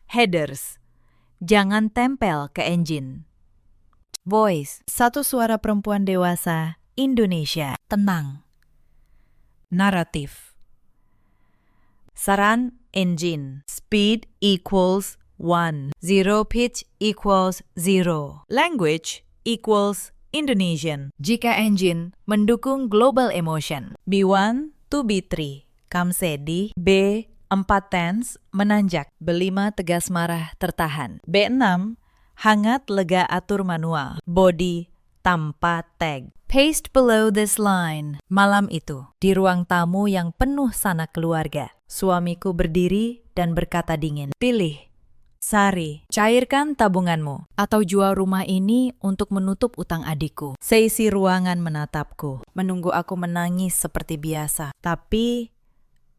Headers. Jangan tempel ke engine. Voice. Satu suara perempuan dewasa. Indonesia. Tenang. Naratif. Saran engine. Speed equals 1. Zero pitch equals 0. Language equals Indonesian. Jika engine mendukung global emotion. B1 to B3. Kamsedi. B4 tense menanjak. B5 tegas marah tertahan. B6 hangat lega atur manual. Body tanpa tag. Paste below this line. Malam itu, di ruang tamu yang penuh sanak keluarga, suamiku berdiri dan berkata dingin, pilih, Sari, cairkan tabunganmu, atau jual rumah ini untuk menutup utang adikku. Seisi ruangan menatapku, menunggu aku menangis seperti biasa. Tapi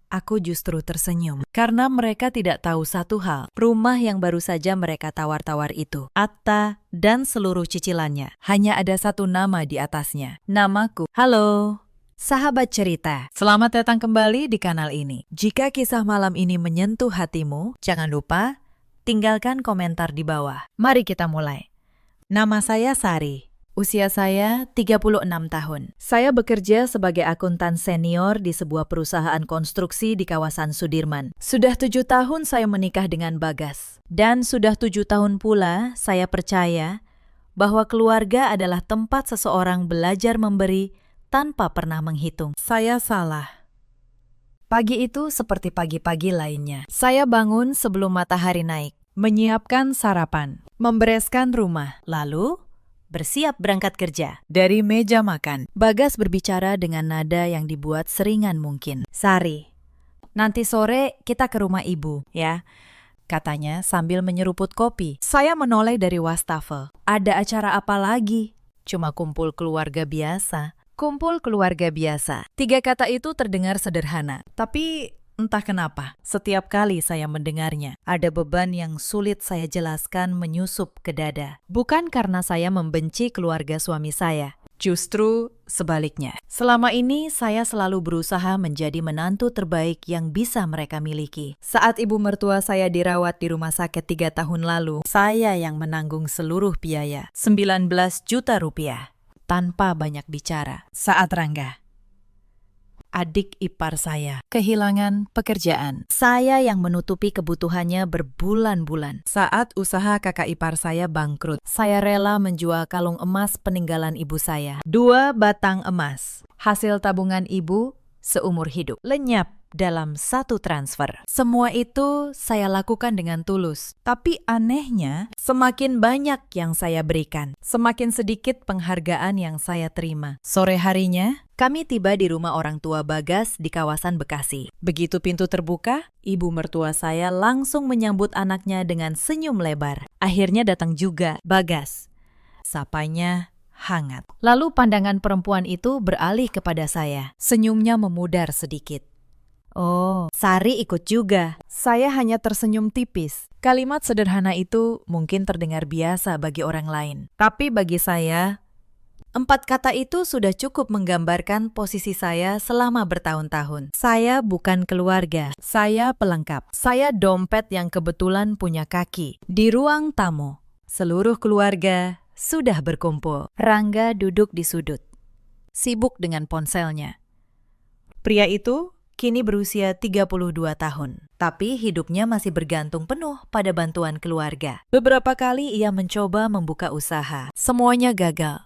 aku justru tersenyum, karena mereka tidak tahu satu hal. Rumah yang baru saja mereka tawar-tawar itu, Atta dan seluruh cicilannya, hanya ada satu nama di atasnya. Namaku. Halo, sahabat cerita. Selamat datang kembali di kanal ini. Jika kisah malam ini menyentuh hatimu, jangan lupa tinggalkan komentar di bawah. Mari kita mulai. Nama saya Sari. Usia saya 36 tahun. Saya bekerja sebagai akuntan senior di sebuah perusahaan konstruksi di kawasan Sudirman. Sudah 7 tahun saya menikah dengan Bagas. Dan sudah 7 tahun pula saya percaya bahwa keluarga adalah tempat seseorang belajar memberi tanpa pernah menghitung. Saya salah. Pagi itu seperti pagi-pagi lainnya. Saya bangun sebelum matahari naik, menyiapkan sarapan, membereskan rumah, lalu bersiap berangkat kerja. Dari meja makan, Bagas berbicara dengan nada yang dibuat seringan mungkin. Sari, nanti sore kita ke rumah ibu, ya, katanya sambil menyeruput kopi. Saya menoleh dari wastafel. Ada acara apa lagi? Cuma kumpul keluarga biasa. Kumpul keluarga biasa. 3 kata itu terdengar sederhana, tapi entah kenapa, setiap kali saya mendengarnya, ada beban yang sulit saya jelaskan menyusup ke dada. Bukan karena saya membenci keluarga suami saya, justru sebaliknya. Selama ini saya selalu berusaha menjadi menantu terbaik yang bisa mereka miliki. Saat ibu mertua saya dirawat di rumah sakit 3 tahun lalu, saya yang menanggung seluruh biaya, 19 juta rupiah. Tanpa banyak bicara. Saat Rangga, adik ipar saya, kehilangan pekerjaan, saya yang menutupi kebutuhannya berbulan-bulan. Saat usaha kakak ipar saya bangkrut, saya rela menjual kalung emas peninggalan ibu saya. 2 batang emas, hasil tabungan ibu seumur hidup, lenyap dalam 1 transfer. Semua itu saya lakukan dengan tulus. Tapi anehnya, semakin banyak yang saya berikan, semakin sedikit penghargaan yang saya terima. Sore harinya, kami tiba di rumah orang tua Bagas di kawasan Bekasi. Begitu pintu terbuka, ibu mertua saya langsung menyambut anaknya dengan senyum lebar. Akhirnya datang juga Bagas. Sapanya hangat. Lalu pandangan perempuan itu beralih kepada saya. Senyumnya memudar sedikit. Oh, Sari ikut juga. Saya hanya tersenyum tipis. Kalimat sederhana itu mungkin terdengar biasa bagi orang lain. Tapi bagi saya, 4 kata itu sudah cukup menggambarkan posisi saya selama bertahun-tahun. Saya bukan keluarga, saya pelengkap. Saya dompet yang kebetulan punya kaki. Di ruang tamu, seluruh keluarga sudah berkumpul. Rangga duduk di sudut, sibuk dengan ponselnya. Pria itu kini berusia 32 tahun, tapi hidupnya masih bergantung penuh pada bantuan keluarga. Beberapa kali ia mencoba membuka usaha, semuanya gagal.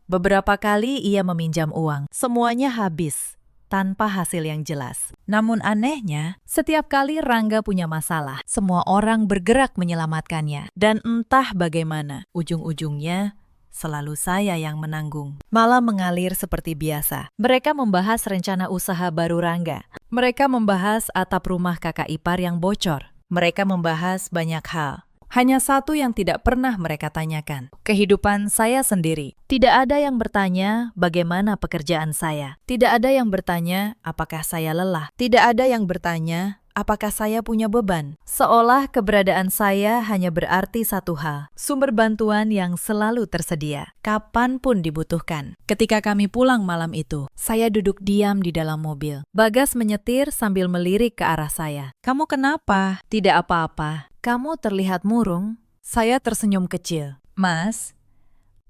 Beberapa kali ia meminjam uang, semuanya habis, tanpa hasil yang jelas. Namun anehnya, setiap kali Rangga punya masalah, semua orang bergerak menyelamatkannya. Dan entah bagaimana, ujung-ujungnya selalu saya yang menanggung. Malam mengalir seperti biasa. Mereka membahas rencana usaha baru Rangga. Mereka membahas atap rumah kakak ipar yang bocor. Mereka membahas banyak hal. Hanya satu yang tidak pernah mereka tanyakan. Kehidupan saya sendiri. Tidak ada yang bertanya bagaimana pekerjaan saya. Tidak ada yang bertanya apakah saya lelah. Tidak ada yang bertanya apakah saya punya beban? Seolah keberadaan saya hanya berarti satu hal, sumber bantuan yang selalu tersedia, kapanpun dibutuhkan. Ketika kami pulang malam itu, saya duduk diam di dalam mobil. Bagas menyetir sambil melirik ke arah saya. "Kamu kenapa?" "Tidak apa-apa." kamu terlihat murung. Saya tersenyum kecil. Mas,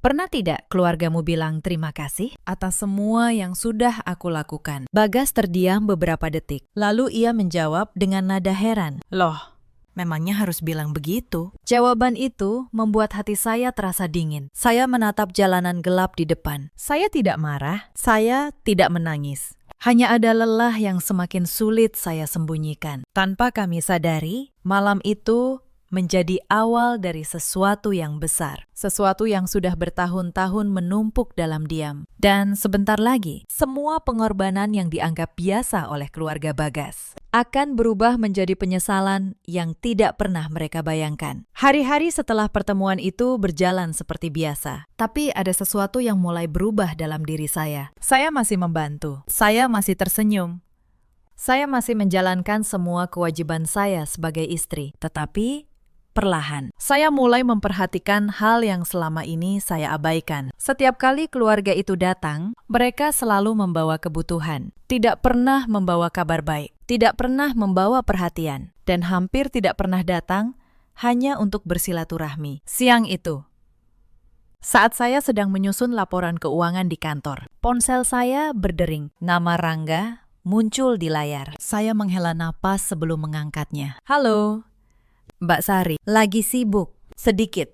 pernah tidak keluargamu bilang terima kasih atas semua yang sudah aku lakukan? Bagas terdiam beberapa detik. Lalu ia menjawab dengan nada heran. Loh, memangnya harus bilang begitu? Jawaban itu membuat hati saya terasa dingin. Saya menatap jalanan gelap di depan. Saya tidak marah, saya tidak menangis. Hanya ada lelah yang semakin sulit saya sembunyikan. Tanpa kami sadari, malam itu menjadi awal dari sesuatu yang besar. Sesuatu yang sudah bertahun-tahun menumpuk dalam diam. Dan sebentar lagi, semua pengorbanan yang dianggap biasa oleh keluarga Bagas akan berubah menjadi penyesalan yang tidak pernah mereka bayangkan. Hari-hari setelah pertemuan itu berjalan seperti biasa. Tapi ada sesuatu yang mulai berubah dalam diri saya. Saya masih membantu. Saya masih tersenyum. Saya masih menjalankan semua kewajiban saya sebagai istri. Tetapi perlahan, saya mulai memperhatikan hal yang selama ini saya abaikan. Setiap kali keluarga itu datang, mereka selalu membawa kebutuhan. Tidak pernah membawa kabar baik, tidak pernah membawa perhatian, dan hampir tidak pernah datang hanya untuk bersilaturahmi. Siang itu, saat saya sedang menyusun laporan keuangan di kantor, ponsel saya berdering. Nama Rangga muncul di layar. Saya menghela napas sebelum mengangkatnya. Halo, Mbak Sari, lagi sibuk, sedikit.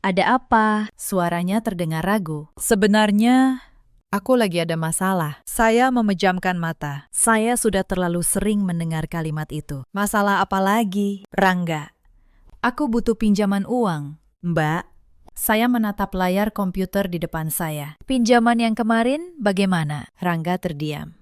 Ada apa? Suaranya terdengar ragu. Sebenarnya, aku lagi ada masalah. Saya memejamkan mata. Saya sudah terlalu sering mendengar kalimat itu. Masalah apa lagi? Rangga, aku butuh pinjaman uang. Mbak, saya menatap layar komputer di depan saya. Pinjaman yang kemarin bagaimana? Rangga terdiam.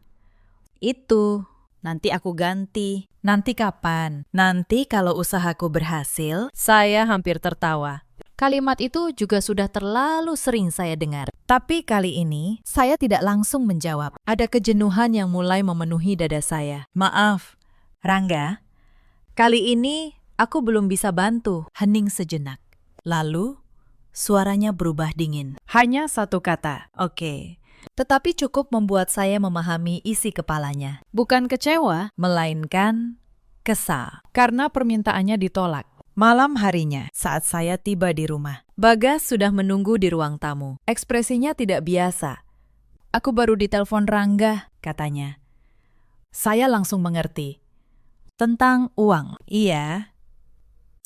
Itu. Nanti aku ganti. Nanti kapan? Nanti kalau usahaku berhasil. Saya hampir tertawa. Kalimat itu juga sudah terlalu sering saya dengar. Tapi kali ini, saya tidak langsung menjawab. Ada kejenuhan yang mulai memenuhi dada saya. Maaf, Rangga. Kali ini, aku belum bisa bantu. Hening sejenak. Lalu, suaranya berubah dingin. Hanya satu kata. Oke. Tetapi cukup membuat saya memahami isi kepalanya. Bukan kecewa, melainkan kesal. Karena permintaannya ditolak. Malam harinya, saat saya tiba di rumah, Bagas sudah menunggu di ruang tamu. Ekspresinya tidak biasa. Aku baru ditelepon Rangga, katanya. Saya langsung mengerti. Tentang uang. Iya.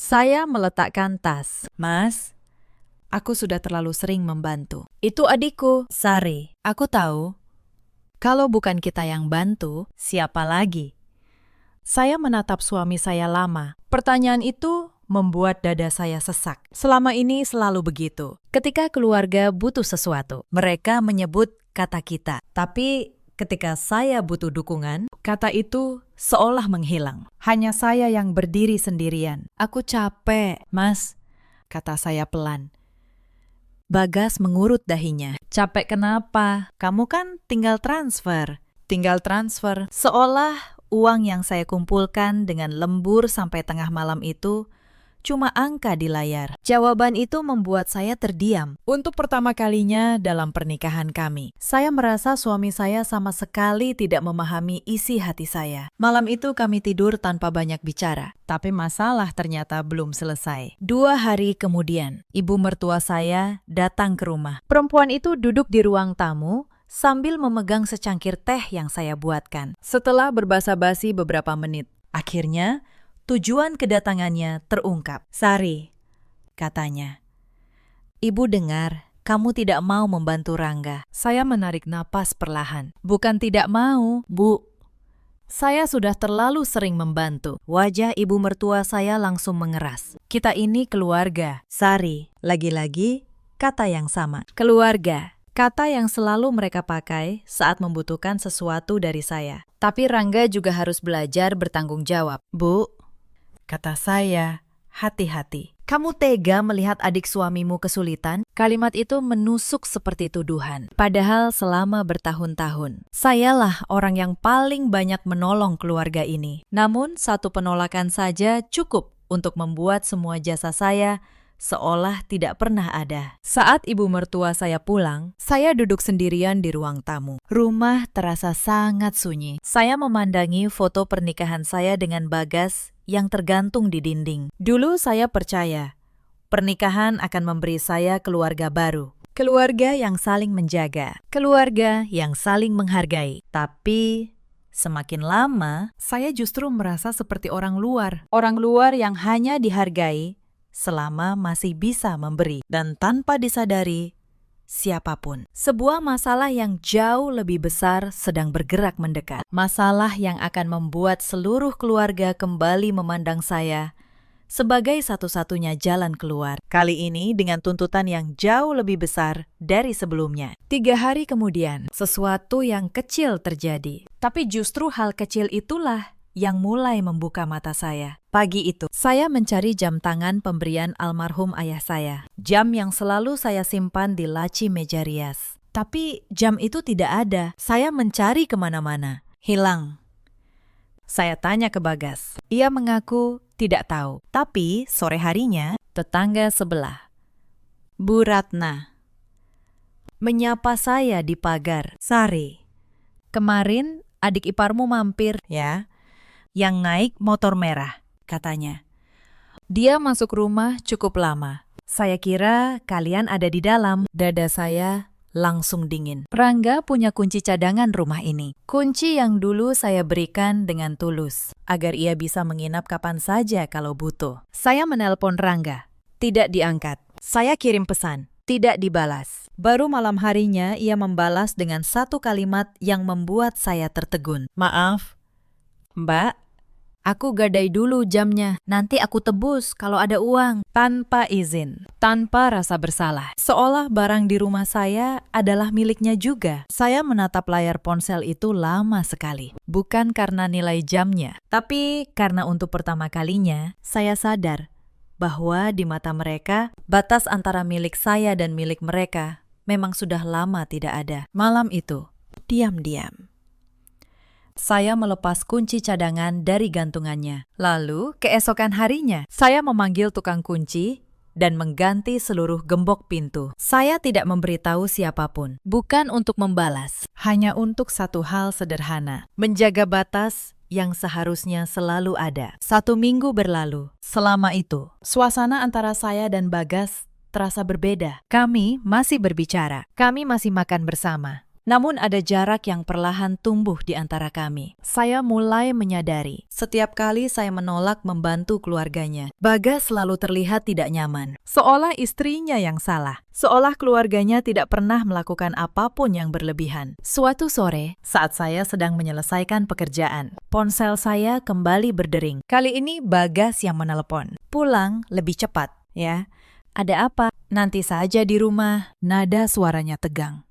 Saya meletakkan tas. Mas, aku sudah terlalu sering membantu. Itu adikku, Sari. Aku tahu. Kalau bukan kita yang bantu, siapa lagi? Saya menatap suami saya lama. Pertanyaan itu membuat dada saya sesak. Selama ini selalu begitu. Ketika keluarga butuh sesuatu, mereka menyebut kata kita. Tapi ketika saya butuh dukungan, kata itu seolah menghilang. Hanya saya yang berdiri sendirian. Aku capek, Mas, kata saya pelan. Bagas mengurut dahinya. Capek kenapa? Kamu kan tinggal transfer. Tinggal transfer. Seolah uang yang saya kumpulkan dengan lembur sampai tengah malam itu cuma angka di layar. Jawaban itu membuat saya terdiam. Untuk pertama kalinya dalam pernikahan kami, saya merasa suami saya sama sekali tidak memahami isi hati saya. Malam itu kami tidur tanpa banyak bicara, tapi masalah ternyata belum selesai. 2 hari kemudian, ibu mertua saya datang ke rumah. Perempuan itu duduk di ruang tamu sambil memegang secangkir teh yang saya buatkan. Setelah berbasa-basi beberapa menit, akhirnya tujuan kedatangannya terungkap. Sari, katanya. Ibu dengar, kamu tidak mau membantu Rangga. Saya menarik napas perlahan. Bukan tidak mau, Bu. Saya sudah terlalu sering membantu. Wajah ibu mertua saya langsung mengeras. Kita ini keluarga. Sari, lagi-lagi kata yang sama. Keluarga. Kata yang selalu mereka pakai saat membutuhkan sesuatu dari saya. Tapi Rangga juga harus belajar bertanggung jawab. Bu, kata saya, hati-hati. Kamu tega melihat adik suamimu kesulitan? Kalimat itu menusuk seperti tuduhan. Padahal selama bertahun-tahun, sayalah orang yang paling banyak menolong keluarga ini. Namun satu penolakan saja cukup untuk membuat semua jasa saya seolah tidak pernah ada. Saat ibu mertua saya pulang, saya duduk sendirian di ruang tamu. Rumah terasa sangat sunyi. Saya memandangi foto pernikahan saya dengan Bagas yang tergantung di dinding. Dulu saya percaya pernikahan akan memberi saya keluarga baru. Keluarga yang saling menjaga, keluarga yang saling menghargai. Tapi semakin lama, saya justru merasa seperti orang luar. Orang luar yang hanya dihargai selama masih bisa memberi. Dan tanpa disadari, siapapun. Sebuah masalah yang jauh lebih besar sedang bergerak mendekat. Masalah yang akan membuat seluruh keluarga kembali memandang saya sebagai satu-satunya jalan keluar. Kali ini dengan tuntutan yang jauh lebih besar dari sebelumnya. 3 hari kemudian, sesuatu yang kecil terjadi. Tapi justru hal kecil itulah yang mulai membuka mata saya. Pagi itu, saya mencari jam tangan pemberian almarhum ayah saya. Jam yang selalu saya simpan di laci meja rias. Tapi jam itu tidak ada. Saya mencari kemana-mana. Hilang. Saya tanya ke Bagas. Ia mengaku tidak tahu. Tapi sore harinya, tetangga sebelah, Bu Ratna, menyapa saya di pagar. Sari, kemarin adik iparmu mampir ya, yang naik motor merah, katanya. Dia masuk rumah cukup lama. Saya kira kalian ada di dalam. Dada saya langsung dingin. Rangga punya kunci cadangan rumah ini. Kunci yang dulu saya berikan dengan tulus, agar ia bisa menginap kapan saja kalau butuh. Saya menelpon Rangga. Tidak diangkat. Saya kirim pesan. Tidak dibalas. Baru malam harinya ia membalas dengan satu kalimat yang membuat saya tertegun. Maaf, Mbak, aku gadai dulu jamnya. Nanti aku tebus kalau ada uang. Tanpa izin, tanpa rasa bersalah. Seolah barang di rumah saya adalah miliknya juga. Saya menatap layar ponsel itu lama sekali. Bukan karena nilai jamnya, tapi karena untuk pertama kalinya saya sadar bahwa di mata mereka, batas antara milik saya dan milik mereka memang sudah lama tidak ada. Malam itu, diam-diam, saya melepas kunci cadangan dari gantungannya. Lalu, keesokan harinya, saya memanggil tukang kunci dan mengganti seluruh gembok pintu. Saya tidak memberitahu siapapun, bukan untuk membalas, hanya untuk satu hal sederhana, menjaga batas yang seharusnya selalu ada. 1 minggu berlalu. Selama itu, suasana antara saya dan Bagas terasa berbeda. Kami masih berbicara, kami masih makan bersama. Namun ada jarak yang perlahan tumbuh di antara kami. Saya mulai menyadari, setiap kali saya menolak membantu keluarganya, Bagas selalu terlihat tidak nyaman. Seolah istrinya yang salah. Seolah keluarganya tidak pernah melakukan apapun yang berlebihan. Suatu sore, saat saya sedang menyelesaikan pekerjaan, ponsel saya kembali berdering. Kali ini Bagas yang menelepon. Pulang lebih cepat, ya. Ada apa? Nanti saja di rumah. Nada suaranya tegang.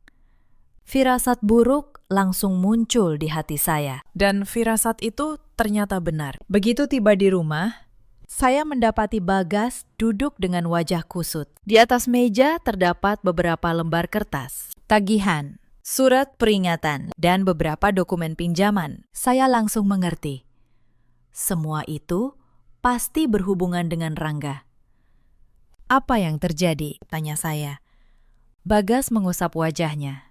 Firasat buruk langsung muncul di hati saya. Dan firasat itu ternyata benar. Begitu tiba di rumah, saya mendapati Bagas duduk dengan wajah kusut. Di atas meja terdapat beberapa lembar kertas, tagihan, surat peringatan, dan beberapa dokumen pinjaman. Saya langsung mengerti. Semua itu pasti berhubungan dengan Rangga. Apa yang terjadi? Tanya saya. Bagas mengusap wajahnya.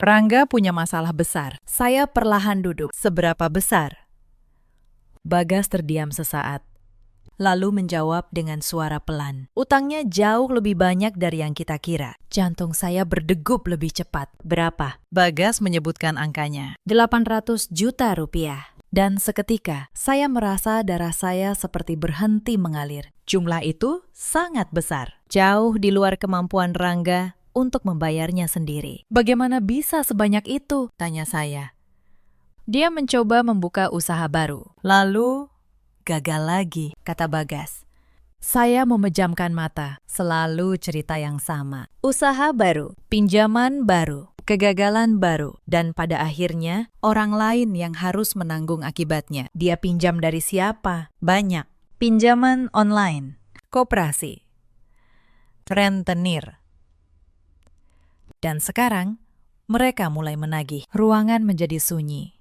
Rangga punya masalah besar. Saya perlahan duduk. Seberapa besar? Bagas terdiam sesaat, lalu menjawab dengan suara pelan. Utangnya jauh lebih banyak dari yang kita kira. Jantung saya berdegup lebih cepat. Berapa? Bagas menyebutkan angkanya. 800 juta rupiah. Dan seketika, saya merasa darah saya seperti berhenti mengalir. Jumlah itu sangat besar. Jauh di luar kemampuan Rangga untuk membayarnya sendiri. Bagaimana bisa sebanyak itu? Tanya saya. Dia mencoba membuka usaha baru. Lalu, gagal lagi, kata Bagas. Saya memejamkan mata. Selalu cerita yang sama. Usaha baru, pinjaman baru, kegagalan baru. Dan pada akhirnya, orang lain yang harus menanggung akibatnya. Dia pinjam dari siapa? Banyak. Pinjaman online, koperasi, rentenir. Dan sekarang, mereka mulai menagih. Ruangan menjadi sunyi.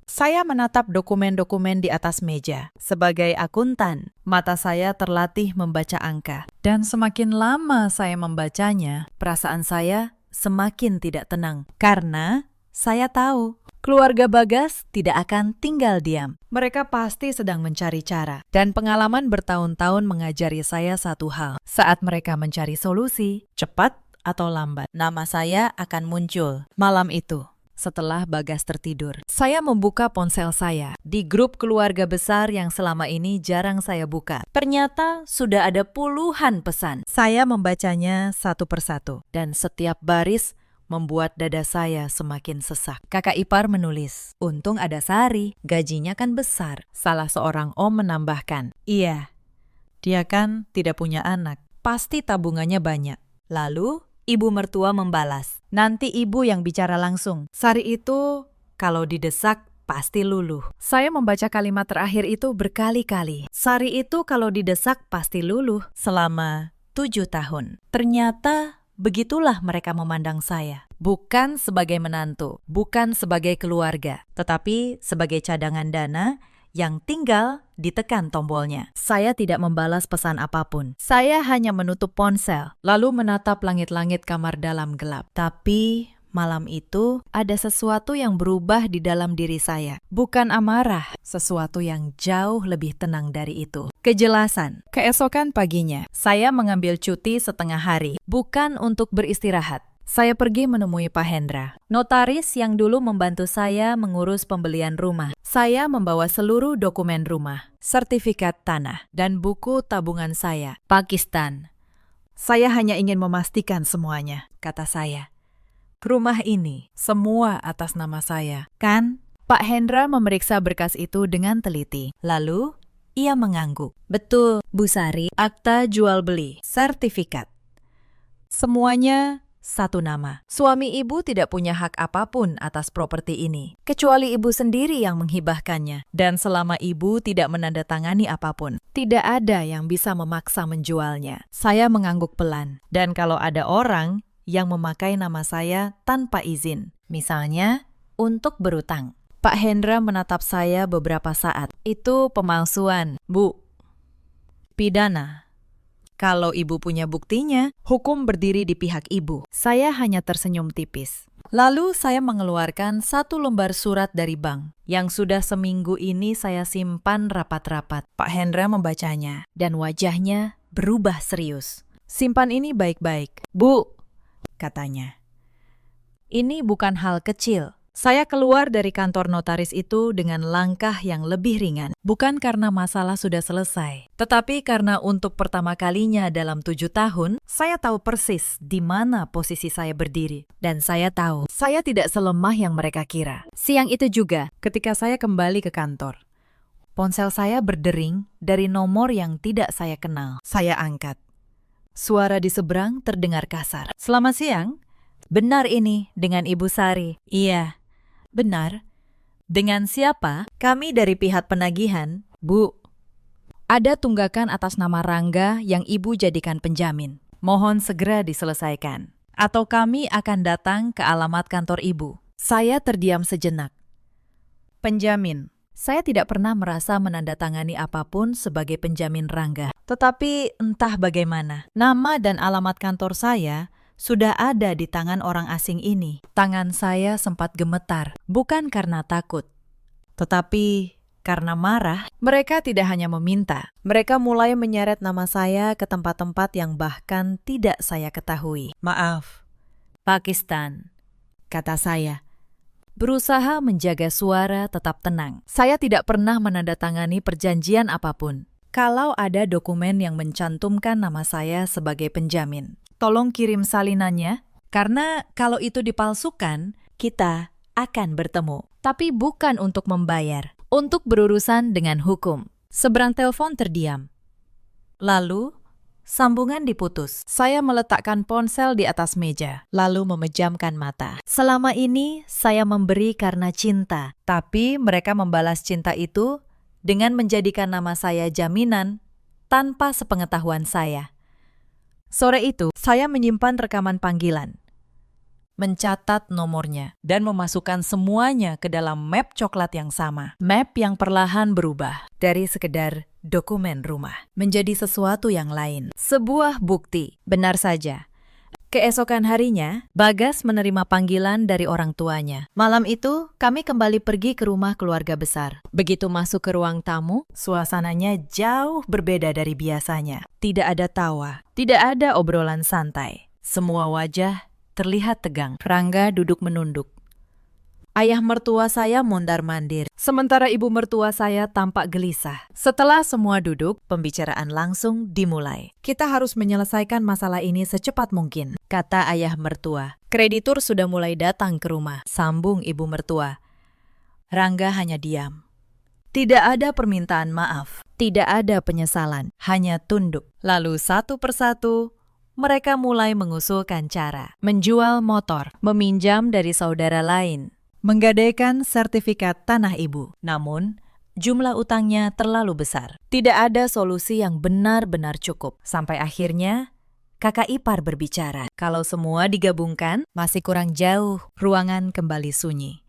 Saya menatap dokumen-dokumen di atas meja. Sebagai akuntan, mata saya terlatih membaca angka. Dan semakin lama saya membacanya, perasaan saya semakin tidak tenang. Karena Saya tahu. Keluarga Bagas tidak akan tinggal diam. Mereka pasti sedang mencari cara. Dan pengalaman bertahun-tahun mengajari saya satu hal. Saat mereka mencari solusi, cepat atau lambat, nama saya akan muncul. Malam itu, setelah Bagas tertidur, saya membuka ponsel saya di grup keluarga besar yang selama ini jarang saya buka. Ternyata sudah ada puluhan pesan. Saya membacanya satu persatu. Dan setiap baris membuat dada saya semakin sesak. Kakak ipar menulis, untung ada Sari, gajinya kan besar. Salah seorang om menambahkan, iya, dia kan tidak punya anak, pasti tabungannya banyak. Lalu, ibu mertua membalas, nanti ibu yang bicara langsung. Sari itu kalau didesak pasti luluh. Saya membaca kalimat terakhir itu berkali-kali. Sari itu kalau didesak pasti luluh selama 7 tahun. Ternyata begitulah mereka memandang saya. Bukan sebagai menantu, bukan sebagai keluarga, tetapi sebagai cadangan dana yang tinggal ditekan tombolnya. Saya tidak membalas pesan apapun. Saya hanya menutup ponsel, lalu menatap langit-langit kamar dalam gelap. Tapi malam itu ada sesuatu yang berubah di dalam diri saya. Bukan amarah, sesuatu yang jauh lebih tenang dari itu. Kejelasan. Keesokan paginya, saya mengambil cuti setengah hari, bukan untuk beristirahat. Saya pergi menemui Pak Hendra, notaris yang dulu membantu saya mengurus pembelian rumah. Saya membawa seluruh dokumen rumah, sertifikat tanah, dan buku tabungan saya. Pakistan. Saya hanya ingin memastikan semuanya, kata saya. Rumah ini, semua atas nama saya. Kan? Pak Hendra memeriksa berkas itu dengan teliti. Lalu, ia mengangguk. Betul, Bu Sari, akta jual beli, sertifikat. Semuanya satu nama. Suami ibu tidak punya hak apapun atas properti ini, kecuali ibu sendiri yang menghibahkannya. Dan selama ibu tidak menandatangani apapun, tidak ada yang bisa memaksa menjualnya. Saya mengangguk pelan. Dan kalau ada orang yang memakai nama saya tanpa izin, misalnya untuk berutang. Pak Hendra menatap saya beberapa saat. Itu pemalsuan, Bu. Pidana. Kalau ibu punya buktinya, hukum berdiri di pihak ibu. Saya hanya tersenyum tipis. Lalu saya mengeluarkan 1 lembar surat dari bank yang sudah seminggu ini saya simpan rapat-rapat. Pak Hendra membacanya dan wajahnya berubah serius. Simpan ini baik-baik, Bu, katanya. Ini bukan hal kecil. Saya keluar dari kantor notaris itu dengan langkah yang lebih ringan. Bukan karena masalah sudah selesai, tetapi karena untuk pertama kalinya dalam 7 tahun, saya tahu persis di mana posisi saya berdiri. Dan saya tahu, saya tidak selemah yang mereka kira. Siang itu juga, ketika saya kembali ke kantor, ponsel saya berdering dari nomor yang tidak saya kenal. Saya angkat. Suara di seberang terdengar kasar. Selamat siang. Benar ini, dengan Ibu Sari. Iya. Benar. Dengan siapa? Kami dari pihak penagihan. Bu, ada tunggakan atas nama Rangga yang ibu jadikan penjamin. Mohon segera diselesaikan. Atau kami akan datang ke alamat kantor ibu. Saya terdiam sejenak. Penjamin. Saya tidak pernah merasa menandatangani apapun sebagai penjamin Rangga. Tetapi entah bagaimana, nama dan alamat kantor saya sudah ada di tangan orang asing ini. Tangan saya sempat gemetar, bukan karena takut, tetapi karena marah. Mereka tidak hanya meminta, mereka mulai menyeret nama saya ke tempat-tempat yang bahkan tidak saya ketahui. Maaf, Pakistan, kata saya. Berusaha menjaga suara tetap tenang. Saya tidak pernah menandatangani perjanjian apapun. Kalau ada dokumen yang mencantumkan nama saya sebagai penjamin, tolong kirim salinannya, karena kalau itu dipalsukan, kita akan bertemu. Tapi bukan untuk membayar, untuk berurusan dengan hukum. Seberang telepon terdiam. Lalu, sambungan diputus. Saya meletakkan ponsel di atas meja, lalu memejamkan mata. Selama ini, saya memberi karena cinta, tapi mereka membalas cinta itu dengan menjadikan nama saya jaminan tanpa sepengetahuan saya. Sore itu, saya menyimpan rekaman panggilan, mencatat nomornya, dan memasukkan semuanya ke dalam map coklat yang sama. Map yang perlahan berubah dari sekedar dokumen rumah menjadi sesuatu yang lain. Sebuah bukti, benar saja. Keesokan harinya, Bagas menerima panggilan dari orang tuanya. Malam itu, kami kembali pergi ke rumah keluarga besar. Begitu masuk ke ruang tamu, suasananya jauh berbeda dari biasanya. Tidak ada tawa, tidak ada obrolan santai. Semua wajah terlihat tegang. Rangga duduk menunduk. Ayah mertua saya mondar-mandir, sementara ibu mertua saya tampak gelisah. Setelah semua duduk, pembicaraan langsung dimulai. Kita harus menyelesaikan masalah ini secepat mungkin, kata ayah mertua. Kreditur sudah mulai datang ke rumah, sambung ibu mertua. Rangga hanya diam. Tidak ada permintaan maaf, tidak ada penyesalan, hanya tunduk. Lalu satu persatu, mereka mulai mengusulkan cara. Menjual motor, meminjam dari saudara lain, menggadaikan sertifikat tanah ibu. Namun, jumlah utangnya terlalu besar. Tidak ada solusi yang benar-benar cukup. Sampai akhirnya, kakak ipar berbicara. Kalau semua digabungkan, masih kurang jauh. Ruangan kembali sunyi.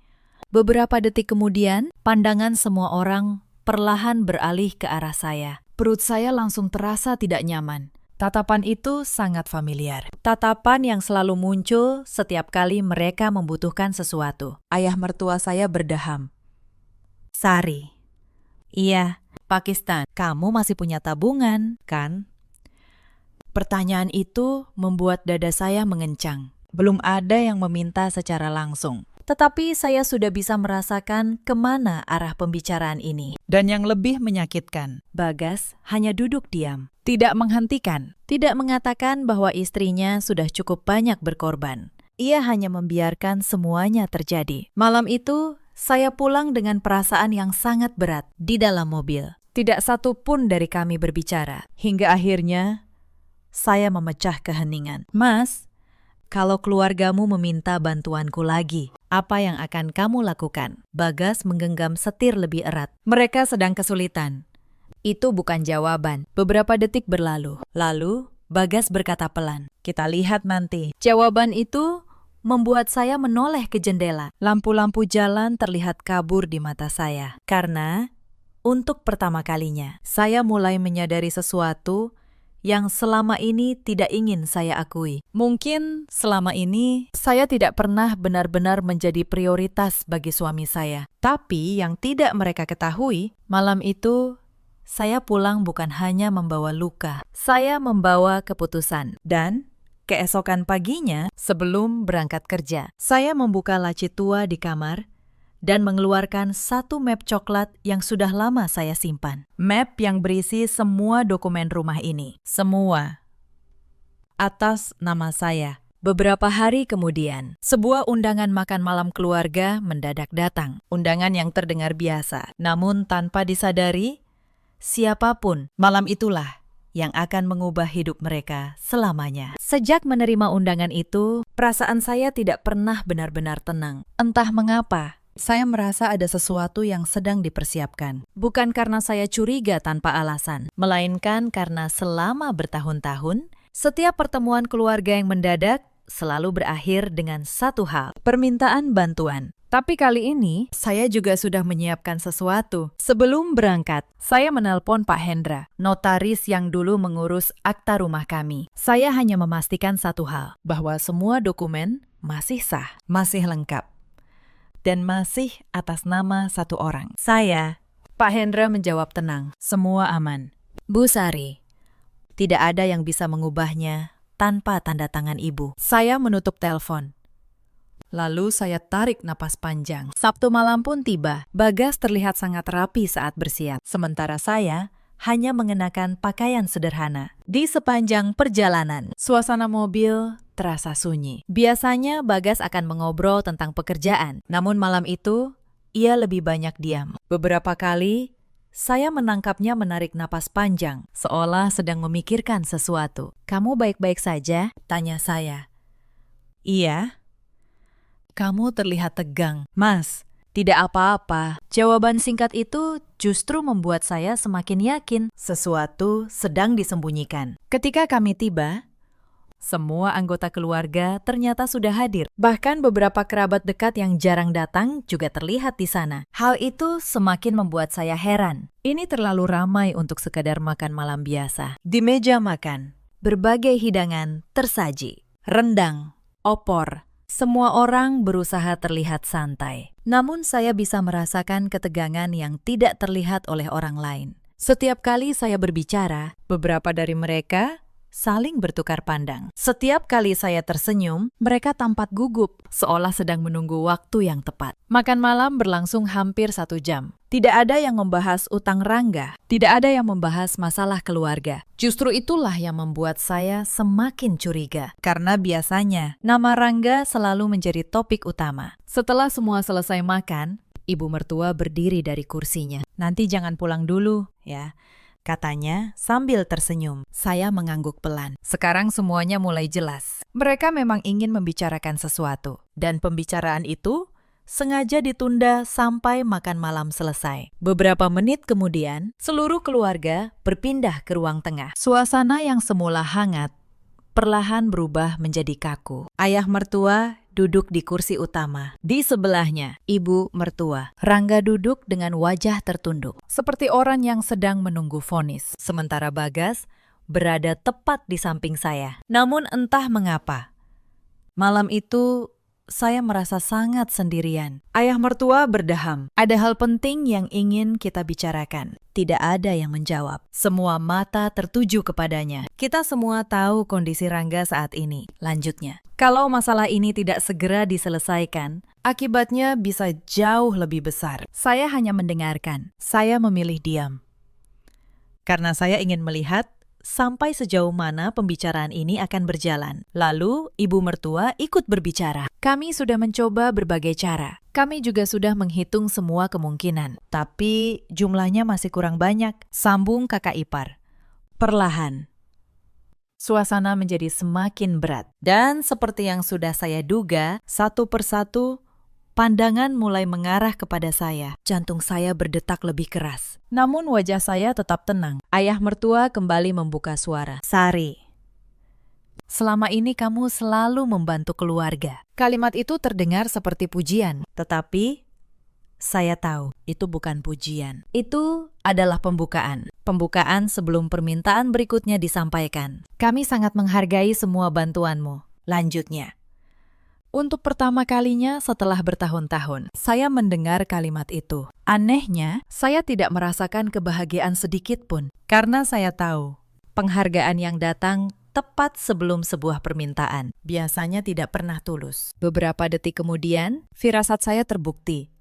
Beberapa detik kemudian, pandangan semua orang perlahan beralih ke arah saya. Perut saya langsung terasa tidak nyaman. Tatapan itu sangat familiar. Tatapan yang selalu muncul setiap kali mereka membutuhkan sesuatu. Ayah mertua saya berdaham. Sari. Iya, Pakistan. Kamu masih punya tabungan, kan? Pertanyaan itu membuat dada saya mengencang. Belum ada yang meminta secara langsung. Tetapi saya sudah bisa merasakan kemana arah pembicaraan ini. Dan yang lebih menyakitkan, Bagas hanya duduk diam. Tidak menghentikan, tidak mengatakan bahwa istrinya sudah cukup banyak berkorban. Ia hanya membiarkan semuanya terjadi. Malam itu, saya pulang dengan perasaan yang sangat berat di dalam mobil. Tidak satu pun dari kami berbicara. Hingga akhirnya, saya memecah keheningan. Mas, kalau keluargamu meminta bantuanku lagi, apa yang akan kamu lakukan? Bagas menggenggam setir lebih erat. Mereka sedang kesulitan. Itu bukan jawaban. Beberapa detik berlalu. Lalu, Bagas berkata pelan, kita lihat nanti. Jawaban itu membuat saya menoleh ke jendela. Lampu-lampu jalan terlihat kabur di mata saya. Karena, untuk pertama kalinya, saya mulai menyadari sesuatu yang selama ini tidak ingin saya akui. Mungkin selama ini saya tidak pernah benar-benar menjadi prioritas bagi suami saya. Tapi yang tidak mereka ketahui, malam itu saya pulang bukan hanya membawa luka. Saya membawa keputusan. Dan keesokan paginya, sebelum berangkat kerja, saya membuka laci tua di kamar dan mengeluarkan satu map coklat yang sudah lama saya simpan. Map yang berisi semua dokumen rumah ini. Semua. Atas nama saya. Beberapa hari kemudian, sebuah undangan makan malam keluarga mendadak datang. Undangan yang terdengar biasa. Namun tanpa disadari, siapapun malam itulah yang akan mengubah hidup mereka selamanya. Sejak menerima undangan itu, perasaan saya tidak pernah benar-benar tenang. Entah mengapa, saya merasa ada sesuatu yang sedang dipersiapkan. Bukan karena saya curiga tanpa alasan, melainkan karena selama bertahun-tahun, setiap pertemuan keluarga yang mendadak selalu berakhir dengan satu hal, permintaan bantuan. Tapi kali ini, saya juga sudah menyiapkan sesuatu. Sebelum berangkat, saya menelpon Pak Hendra, notaris yang dulu mengurus akta rumah kami. Saya hanya memastikan satu hal, bahwa semua dokumen masih sah, masih lengkap, dan masih atas nama satu orang. Saya. Pak Hendra menjawab tenang, semua aman. Bu Sari, tidak ada yang bisa mengubahnya tanpa tanda tangan ibu. Saya menutup telepon. Lalu saya tarik napas panjang. Sabtu malam pun tiba. Bagas terlihat sangat rapi saat bersiap. Sementara saya hanya mengenakan pakaian sederhana. Di sepanjang perjalanan, suasana mobil terasa sunyi. Biasanya Bagas akan mengobrol tentang pekerjaan. Namun malam itu, ia lebih banyak diam. Beberapa kali, saya menangkapnya menarik napas panjang, seolah sedang memikirkan sesuatu. Kamu baik-baik saja? Tanya saya. Iya. Kamu terlihat tegang. Mas, tidak apa-apa. Jawaban singkat itu justru membuat saya semakin yakin sesuatu sedang disembunyikan. Ketika kami tiba, semua anggota keluarga ternyata sudah hadir. Bahkan beberapa kerabat dekat yang jarang datang juga terlihat di sana. Hal itu semakin membuat saya heran. Ini terlalu ramai untuk sekadar makan malam biasa. Di meja makan, berbagai hidangan tersaji. rendang, opor. Semua orang berusaha terlihat santai. Namun saya bisa merasakan ketegangan yang tidak terlihat oleh orang lain. Setiap kali saya berbicara, beberapa dari mereka saling bertukar pandang. Setiap kali saya tersenyum, mereka tampak gugup, seolah sedang menunggu waktu yang tepat. Makan malam berlangsung hampir 1 jam. Tidak ada yang membahas utang Rangga, tidak ada yang membahas masalah keluarga. Justru itulah yang membuat saya semakin curiga. Karena biasanya, nama Rangga selalu menjadi topik utama. Setelah semua selesai makan, ibu mertua berdiri dari kursinya. Nanti jangan pulang dulu, ya. Katanya sambil tersenyum. Saya mengangguk pelan. Sekarang semuanya mulai jelas. Mereka memang ingin membicarakan sesuatu. Dan pembicaraan itu sengaja ditunda sampai makan malam selesai. Beberapa menit kemudian, seluruh keluarga berpindah ke ruang tengah. Suasana yang semula hangat perlahan berubah menjadi kaku. Ayah mertua duduk di kursi utama. Di sebelahnya, ibu mertua. Rangga duduk dengan wajah tertunduk, seperti orang yang sedang menunggu vonis. Sementara Bagas berada tepat di samping saya. Namun entah mengapa, malam itu saya merasa sangat sendirian. Ayah mertua berdaham. Ada hal penting yang ingin kita bicarakan. Tidak ada yang menjawab. Semua mata tertuju kepadanya. Kita semua tahu kondisi Rangga saat ini. Lanjutnya, kalau masalah ini tidak segera diselesaikan, akibatnya bisa jauh lebih besar. Saya hanya mendengarkan. Saya memilih diam. Karena saya ingin melihat sampai sejauh mana pembicaraan ini akan berjalan. Lalu, ibu mertua ikut berbicara. Kami sudah mencoba berbagai cara. Kami juga sudah menghitung semua kemungkinan. Tapi jumlahnya masih kurang banyak. Sambung kakak ipar. Perlahan, suasana menjadi semakin berat. Dan seperti yang sudah saya duga, satu persatu pandangan mulai mengarah kepada saya. Jantung saya berdetak lebih keras. Namun wajah saya tetap tenang. Ayah mertua kembali membuka suara. Sari, selama ini kamu selalu membantu keluarga. Kalimat itu terdengar seperti pujian. Tetapi saya tahu itu bukan pujian. Itu adalah pembukaan. Pembukaan sebelum permintaan berikutnya disampaikan. Kami sangat menghargai semua bantuanmu. Lanjutnya. Untuk pertama kalinya setelah bertahun-tahun, saya mendengar kalimat itu. Anehnya, saya tidak merasakan kebahagiaan sedikit pun. Karena saya tahu, penghargaan yang datang tepat sebelum sebuah permintaan biasanya tidak pernah tulus. Beberapa detik kemudian, firasat saya terbukti.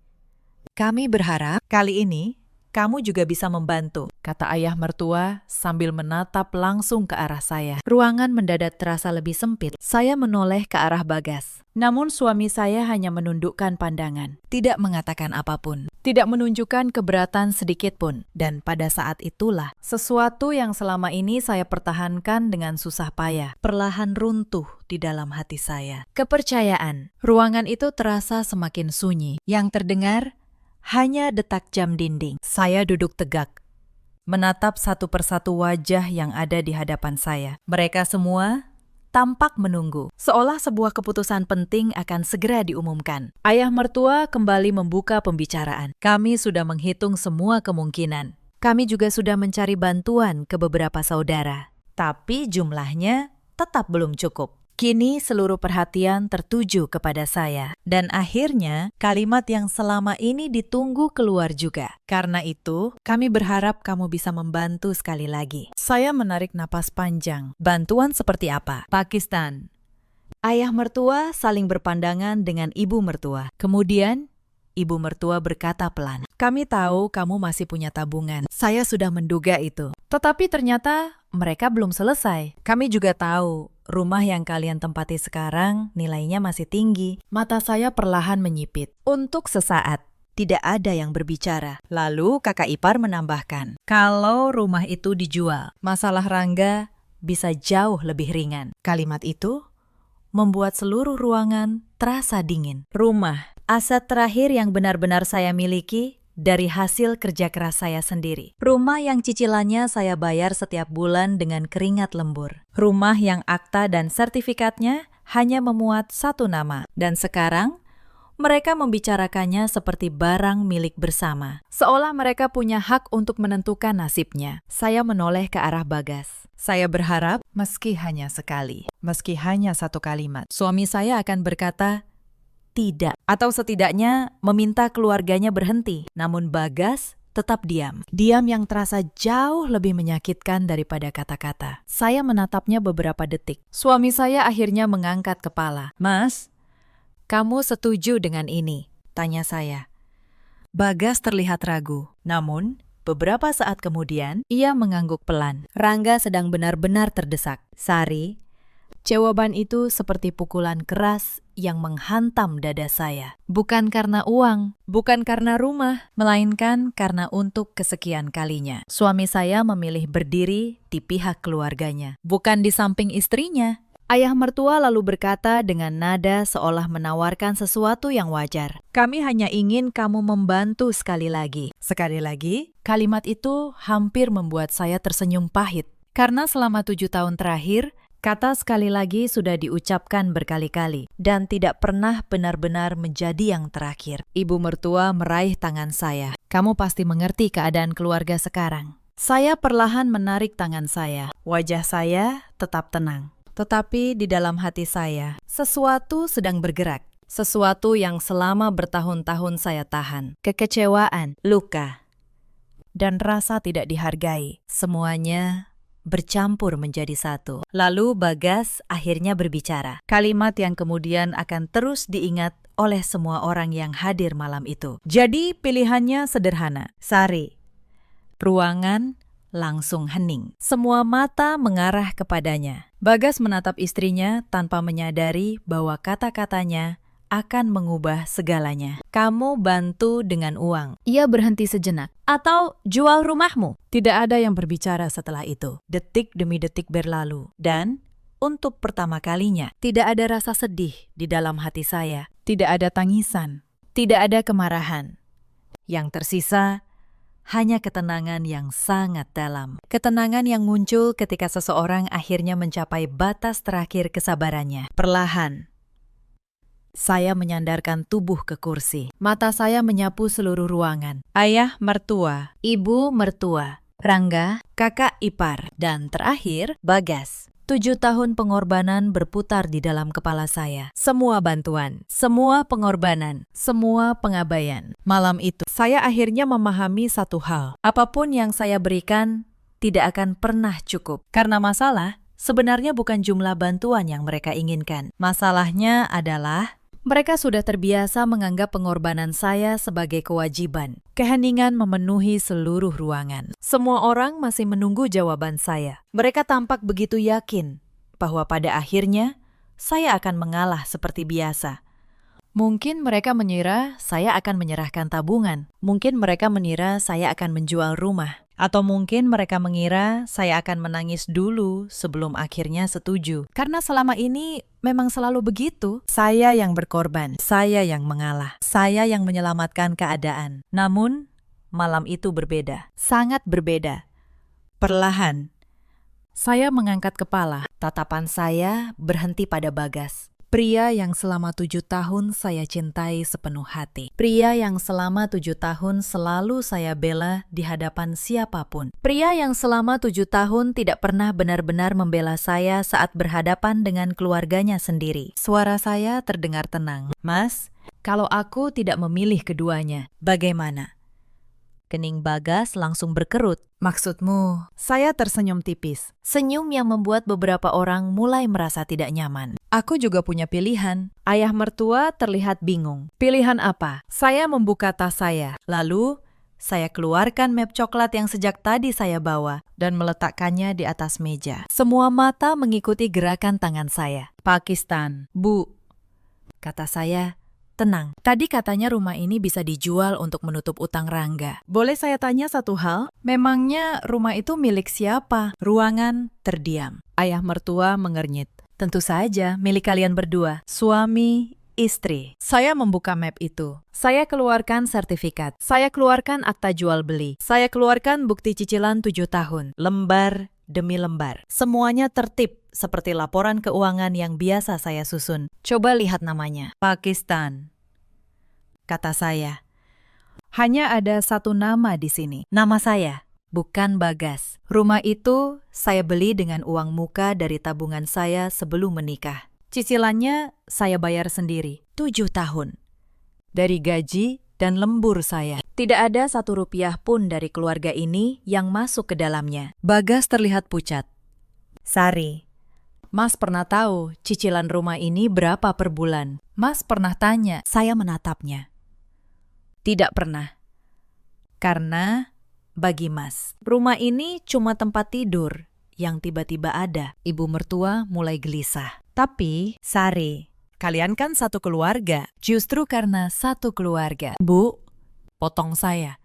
Kami berharap kali ini kamu juga bisa membantu, kata ayah mertua sambil menatap langsung ke arah saya. Ruangan mendadak terasa lebih sempit. Saya menoleh ke arah Bagas. Namun suami saya hanya menundukkan pandangan, tidak mengatakan apapun, tidak menunjukkan keberatan sedikit pun. Dan pada saat itulah, sesuatu yang selama ini saya pertahankan dengan susah payah, perlahan runtuh di dalam hati saya. Kepercayaan. Ruangan itu terasa semakin sunyi. Yang terdengar hanya detak jam dinding. Saya duduk tegak, menatap satu persatu wajah yang ada di hadapan saya. Mereka semua tampak menunggu, seolah sebuah keputusan penting akan segera diumumkan. Ayah mertua kembali membuka pembicaraan. Kami sudah menghitung semua kemungkinan. Kami juga sudah mencari bantuan ke beberapa saudara. Tapi jumlahnya tetap belum cukup. Kini seluruh perhatian tertuju kepada saya. Dan akhirnya kalimat yang selama ini ditunggu keluar juga. Karena itu, kami berharap kamu bisa membantu sekali lagi. Saya menarik napas panjang. Bantuan seperti apa? Pakistan. Ayah mertua saling berpandangan dengan ibu mertua. Kemudian, ibu mertua berkata pelan, kami tahu kamu masih punya tabungan. Saya sudah menduga itu. Tetapi ternyata mereka belum selesai. Kami juga tahu rumah yang kalian tempati sekarang nilainya masih tinggi. Mata saya perlahan menyipit. Untuk sesaat, tidak ada yang berbicara. Lalu kakak ipar menambahkan, kalau rumah itu dijual, masalah Rangga bisa jauh lebih ringan. Kalimat itu membuat seluruh ruangan terasa dingin. Rumah, aset terakhir yang benar-benar saya miliki dari hasil kerja keras saya sendiri. Rumah yang cicilannya saya bayar setiap bulan dengan keringat lembur. Rumah yang akta dan sertifikatnya hanya memuat satu nama. Dan sekarang Mereka membicarakannya seperti barang milik bersama, seolah mereka punya hak untuk menentukan nasibnya. Saya menoleh ke arah Bagas. Saya berharap, meski hanya sekali, meski hanya satu kalimat, suami saya akan berkata, tidak, atau setidaknya meminta keluarganya berhenti. Namun Bagas tetap diam. Diam yang terasa jauh lebih menyakitkan daripada kata-kata. Saya menatapnya beberapa detik. Suami saya akhirnya mengangkat kepala. Mas, kamu setuju dengan ini? Tanya saya. Bagas terlihat ragu. Namun, beberapa saat kemudian, ia mengangguk pelan. Rangga sedang benar-benar terdesak. Sari, jawaban itu seperti pukulan keras yang menghantam dada saya. Bukan karena uang, bukan karena rumah, melainkan karena untuk kesekian kalinya. Suami saya memilih berdiri di pihak keluarganya, bukan di samping istrinya. Ayah mertua lalu berkata dengan nada seolah menawarkan sesuatu yang wajar. Kami hanya ingin kamu membantu sekali lagi. Sekali lagi, kalimat itu hampir membuat saya tersenyum pahit. Karena selama 7 tahun terakhir, kata sekali lagi sudah diucapkan berkali-kali dan tidak pernah benar-benar menjadi yang terakhir. Ibu mertua meraih tangan saya. Kamu pasti mengerti keadaan keluarga sekarang. Saya perlahan menarik tangan saya. Wajah saya tetap tenang. Tetapi di dalam hati saya, sesuatu sedang bergerak. Sesuatu yang selama bertahun-tahun saya tahan. Kekecewaan, luka, dan rasa tidak dihargai. Semuanya bercampur menjadi satu. Lalu Bagas akhirnya berbicara. Kalimat yang kemudian akan terus diingat oleh semua orang yang hadir malam itu. Jadi pilihannya sederhana. Sari. Ruangan langsung hening. Semua mata mengarah kepadanya. Bagas menatap istrinya tanpa menyadari bahwa kata-katanya akan mengubah segalanya. Kamu bantu dengan uang. Ia berhenti sejenak. Atau jual rumahmu. Tidak ada yang berbicara setelah itu. Detik demi detik berlalu. Dan untuk pertama kalinya, tidak ada rasa sedih di dalam hati saya. Tidak ada tangisan. Tidak ada kemarahan. Yang tersisa hanya ketenangan yang sangat dalam. Ketenangan yang muncul ketika seseorang akhirnya mencapai batas terakhir kesabarannya. Perlahan, saya menyandarkan tubuh ke kursi. Mata saya menyapu seluruh ruangan. Ayah mertua, ibu mertua, Rangga, kakak ipar, dan terakhir, Bagas. 7 tahun pengorbanan berputar di dalam kepala saya. Semua bantuan, semua pengorbanan, semua pengabaian. Malam itu, saya akhirnya memahami satu hal. Apapun yang saya berikan tidak akan pernah cukup. Karena masalah sebenarnya bukan jumlah bantuan yang mereka inginkan. Masalahnya adalah mereka sudah terbiasa menganggap pengorbanan saya sebagai kewajiban. Keheningan memenuhi seluruh ruangan. Semua orang masih menunggu jawaban saya. Mereka tampak begitu yakin bahwa pada akhirnya saya akan mengalah seperti biasa. Mungkin mereka mengira saya akan menyerahkan tabungan. Mungkin mereka mengira saya akan menjual rumah. Atau mungkin mereka mengira saya akan menangis dulu sebelum akhirnya setuju. Karena selama ini memang selalu begitu. Saya yang berkorban, saya yang mengalah, saya yang menyelamatkan keadaan. Namun, malam itu berbeda, sangat berbeda. Perlahan, saya mengangkat kepala. Tatapan saya berhenti pada Bagas. Pria yang selama 7 tahun saya cintai sepenuh hati. Pria yang selama 7 tahun selalu saya bela di hadapan siapapun. Pria yang selama 7 tahun tidak pernah benar-benar membela saya saat berhadapan dengan keluarganya sendiri. Suara saya terdengar tenang. Mas, kalau aku tidak memilih keduanya, bagaimana? Kening Bagas langsung berkerut. Maksudmu? Saya tersenyum tipis. Senyum yang membuat beberapa orang mulai merasa tidak nyaman. Aku juga punya pilihan. Ayah mertua terlihat bingung. Pilihan apa? Saya membuka tas saya. Lalu, saya keluarkan map coklat yang sejak tadi saya bawa dan meletakkannya di atas meja. Semua mata mengikuti gerakan tangan saya. Pakistan, Bu. Kata saya, tenang. Tadi katanya rumah ini bisa dijual untuk menutup utang Rangga. Boleh saya tanya satu hal? Memangnya rumah itu milik siapa? Ruangan terdiam. Ayah mertua mengernyit. Tentu saja milik kalian berdua. Suami, istri. Saya membuka map itu. Saya keluarkan sertifikat. Saya keluarkan akta jual beli. Saya keluarkan bukti cicilan 7 tahun. Lembar demi lembar. Semuanya tertib seperti laporan keuangan yang biasa saya susun. Coba lihat namanya. Pakistan. kata saya. Hanya ada satu nama di sini. Nama saya, bukan Bagas. Rumah itu saya beli dengan uang muka dari tabungan saya sebelum menikah. Cicilannya saya bayar sendiri, 7 tahun. Dari gaji dan lembur saya. Tidak ada 1 rupiah pun dari keluarga ini yang masuk ke dalamnya. Bagas terlihat pucat. Sari, Mas pernah tahu cicilan rumah ini berapa per bulan? Mas pernah tanya, saya menatapnya. Tidak pernah. Karena bagi Mas, rumah ini cuma tempat tidur yang tiba-tiba ada. Ibu mertua mulai gelisah. Tapi, Sari, kalian kan satu keluarga. Justru karena satu keluarga. Bu, potong saya.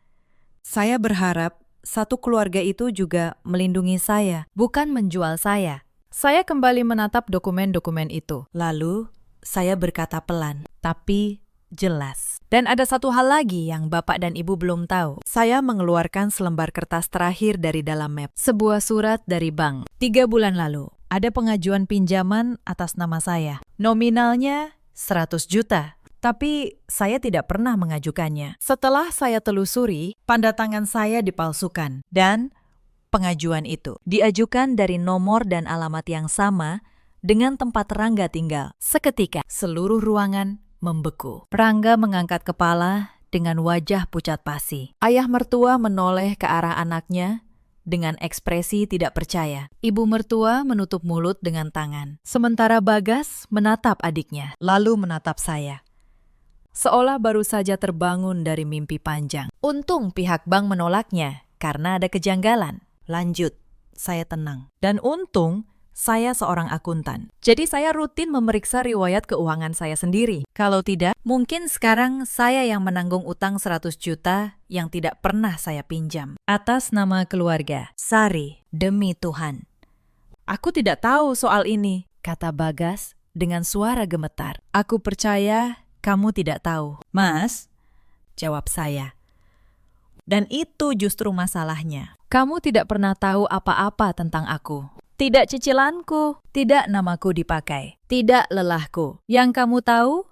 Saya berharap satu keluarga itu juga melindungi saya, bukan menjual saya. Saya kembali menatap dokumen-dokumen itu. Lalu, saya berkata pelan, tapi jelas. Dan ada satu hal lagi yang Bapak dan Ibu belum tahu. Saya mengeluarkan selembar kertas terakhir dari dalam map. Sebuah surat dari bank. 3 bulan lalu, ada pengajuan pinjaman atas nama saya. Nominalnya 100 juta. Tapi saya tidak pernah mengajukannya. Setelah saya telusuri, tanda tangan saya dipalsukan. Dan pengajuan itu diajukan dari nomor dan alamat yang sama dengan tempat Rangga tinggal. Seketika, seluruh ruangan membeku. Rangga mengangkat kepala dengan wajah pucat pasi. Ayah mertua menoleh ke arah anaknya dengan ekspresi tidak percaya. Ibu mertua menutup mulut dengan tangan. Sementara Bagas menatap adiknya, lalu menatap saya. Seolah baru saja terbangun dari mimpi panjang. Untung pihak bank menolaknya karena ada kejanggalan. Lanjut, saya tenang. Dan untung saya seorang akuntan. Jadi saya rutin memeriksa riwayat keuangan saya sendiri. Kalau tidak, mungkin sekarang saya yang menanggung utang 100 juta yang tidak pernah saya pinjam. Atas nama keluarga, Sari, demi Tuhan. Aku tidak tahu soal ini, kata Bagas dengan suara gemetar. Aku percaya kamu tidak tahu. Mas, jawab saya. Dan itu justru masalahnya. Kamu tidak pernah tahu apa-apa tentang aku. Tidak cicilanku, tidak namaku dipakai, tidak lelahku. Yang kamu tahu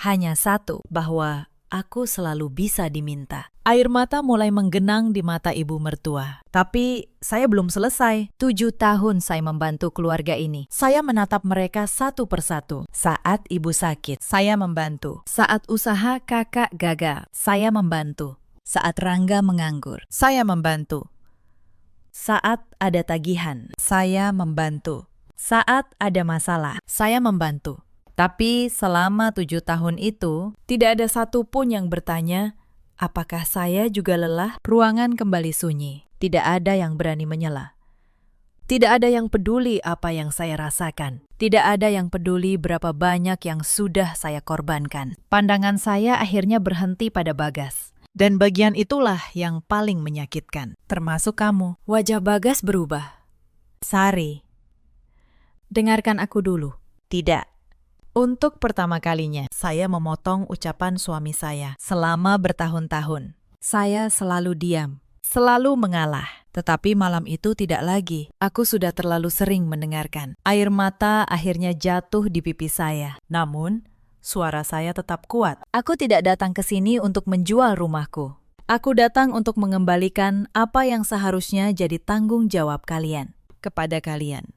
hanya satu, bahwa aku selalu bisa diminta. Air mata mulai menggenang di mata ibu mertua. Tapi saya belum selesai. 7 tahun saya membantu keluarga ini. Saya menatap mereka satu persatu. Saat ibu sakit, saya membantu. Saat usaha kakak gagal, saya membantu. Saat Rangga menganggur, saya membantu. Saat ada tagihan, saya membantu. Saat ada masalah, saya membantu. Tapi selama 7 tahun itu, tidak ada satupun yang bertanya, apakah saya juga lelah? Ruangan kembali sunyi. Tidak ada yang berani menyela. Tidak ada yang peduli apa yang saya rasakan. Tidak ada yang peduli berapa banyak yang sudah saya korbankan. Pandangan saya akhirnya berhenti pada Bagas. Dan bagian itulah yang paling menyakitkan, termasuk kamu. Wajah Bagas berubah. Sari, dengarkan aku dulu. Tidak. Untuk pertama kalinya, saya memotong ucapan suami saya selama bertahun-tahun. Saya selalu diam, selalu mengalah. Tetapi malam itu tidak lagi. Aku sudah terlalu sering mendengarkan. Air mata akhirnya jatuh di pipi saya. Namun, suara saya tetap kuat. Aku tidak datang ke sini untuk menjual rumahku. Aku datang untuk mengembalikan apa yang seharusnya jadi tanggung jawab kalian kepada kalian.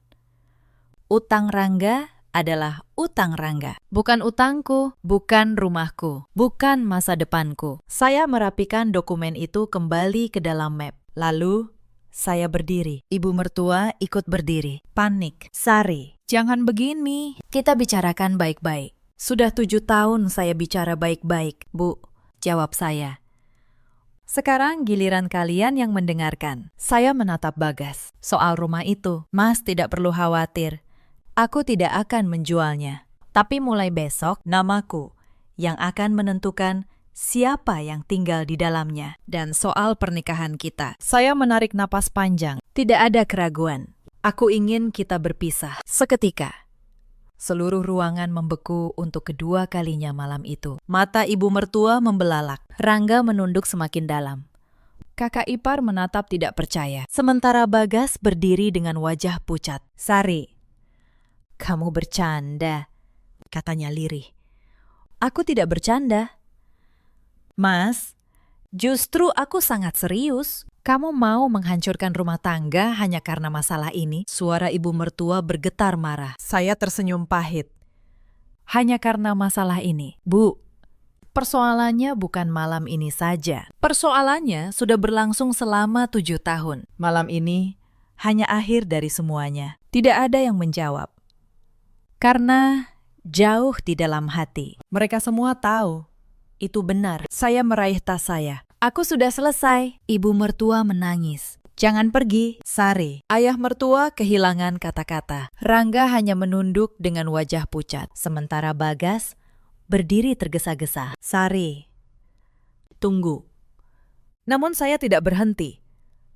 Utang Rangga adalah utang Rangga. Bukan utangku, bukan rumahku, bukan masa depanku. Saya merapikan dokumen itu kembali ke dalam map. Lalu, saya berdiri. Ibu mertua ikut berdiri. Panik. Sari, jangan begini. Kita bicarakan baik-baik. Sudah 7 tahun saya bicara baik-baik, Bu, jawab saya. Sekarang giliran kalian yang mendengarkan. Saya menatap Bagas. Soal rumah itu, Mas tidak perlu khawatir. Aku tidak akan menjualnya. Tapi mulai besok, namaku yang akan menentukan siapa yang tinggal di dalamnya. Dan soal pernikahan kita. Saya menarik napas panjang. Tidak ada keraguan. Aku ingin kita berpisah seketika. Seluruh ruangan membeku untuk kedua kalinya malam itu. Mata ibu mertua membelalak. Rangga menunduk semakin dalam. Kakak ipar menatap tidak percaya. Sementara Bagas berdiri dengan wajah pucat. Sari, kamu bercanda, katanya lirih. Aku tidak bercanda. Mas, justru aku sangat serius. Kamu mau menghancurkan rumah tangga hanya karena masalah ini? Suara ibu mertua bergetar marah. Saya tersenyum pahit. Hanya karena masalah ini. Bu, persoalannya bukan malam ini saja. Persoalannya sudah berlangsung selama 7 tahun. Malam ini hanya akhir dari semuanya. Tidak ada yang menjawab. Karena jauh di dalam hati. Mereka semua tahu. Itu benar. Saya meraih tas saya. Aku sudah selesai. Ibu mertua menangis. Jangan pergi, Sari. Ayah mertua kehilangan kata-kata. Rangga hanya menunduk dengan wajah pucat. Sementara Bagas berdiri tergesa-gesa. Sari, tunggu. Namun saya tidak berhenti.